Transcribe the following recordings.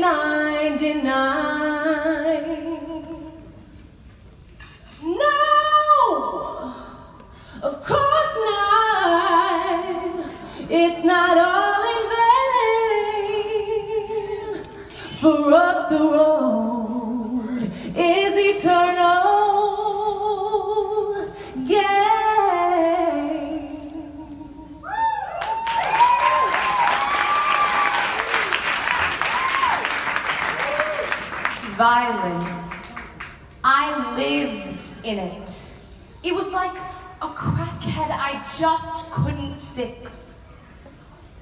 99. No, of course not. It's not all in vain. For up the road is eternal gain. Violence. I lived in it. It was like a crackhead I just couldn't fix.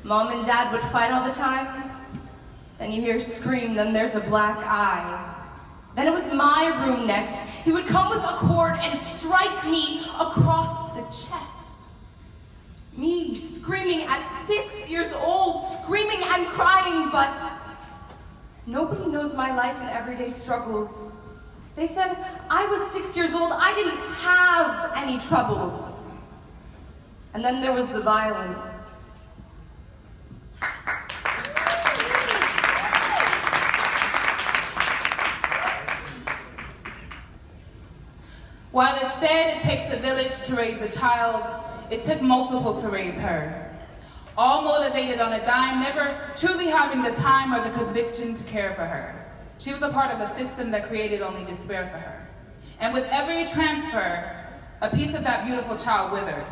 Mom and Dad would fight all the time. Then you hear a scream, then there's a black eye. Then it was my room next. He would come with a cord and strike me across the chest. Me screaming at 6 years old, screaming and crying, but nobody knows my life and everyday struggles. They said I was 6 years old, I didn't have any troubles. And then there was the violence. While it said it takes a village to raise a child, it took multiple to raise her. All motivated on a dime, never truly having the time or the conviction to care for her. She was a part of a system that created only despair for her. And with every transfer, a piece of that beautiful child withered.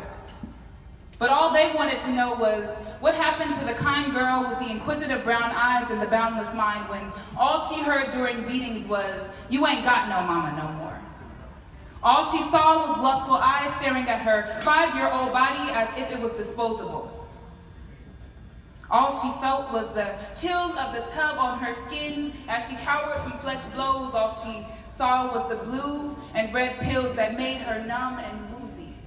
But all they wanted to know was what happened to the kind girl with the inquisitive brown eyes and the boundless mind when all she heard during beatings was, "You ain't got no mama no more." All she saw was lustful eyes staring at her 5-year-old body as if it was disposable. All she felt was the chill of the tug on her skin as she cowered from flesh blows. All she saw was the blue and red pills that made her numb and woozy.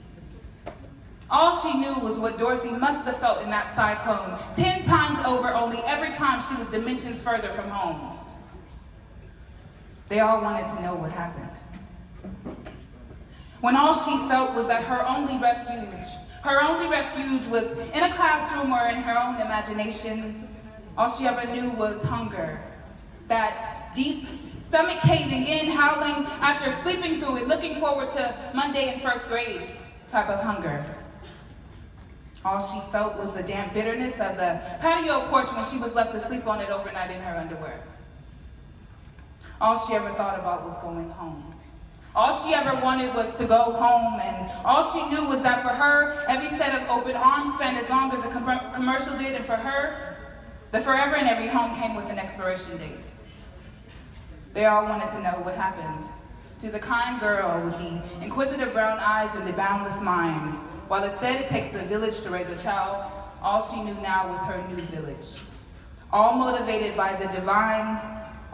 All she knew was what Dorothy must have felt in that cyclone, 10 times over, only every time she was dimensions further from home. They all wanted to know what happened. When all she felt was that her only refuge was in a classroom or in her own imagination. All she ever knew was hunger. That deep, stomach caving in, howling after sleeping through it, looking forward to Monday in first grade type of hunger. All she felt was the damp bitterness of the patio porch when she was left to sleep on it overnight in her underwear. All she ever thought about was going home. All she ever wanted was to go home, and all she knew was that for her, every set of open arms spanned as long as a commercial did, and for her, the forever in every home came with an expiration date. They all wanted to know what happened to the kind girl with the inquisitive brown eyes and the boundless mind. While it said it takes a village to raise a child, all she knew now was her new village. All motivated by the divine,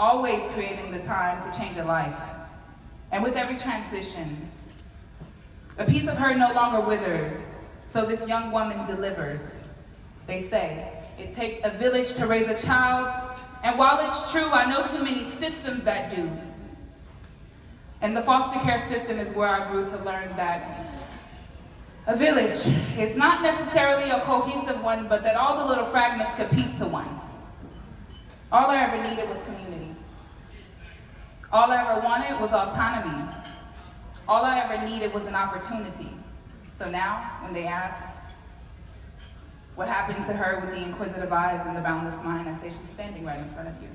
always creating the time to change a life. And with every transition, a piece of her no longer withers, so this young woman delivers. They say it takes a village to raise a child, and while it's true, I know too many systems that do. And the foster care system is where I grew to learn that a village is not necessarily a cohesive one, but that all the little fragments could piece to one. All I ever needed was community. All I ever wanted was autonomy. All I ever needed was an opportunity. So now, when they ask what happened to her with the inquisitive eyes and the boundless mind, I say she's standing right in front of you.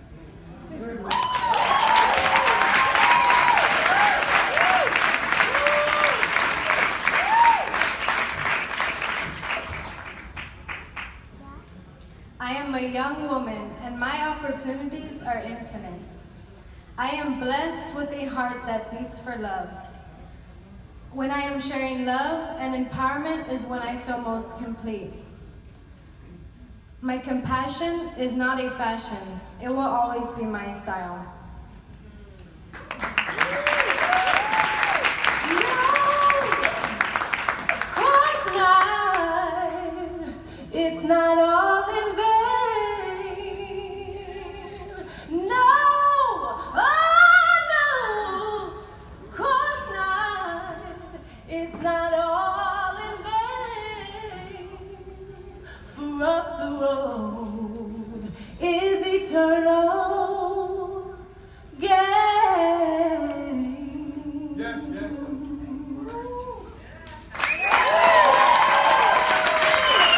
I am a young woman, and my opportunities are infinite. I am blessed with a heart that beats for love. When I am sharing love and empowerment is when I feel most complete. My compassion is not a fashion. It will always be my style. It's not all in vain. No, oh no, of course not. It's not all in vain. For up the road is eternal Get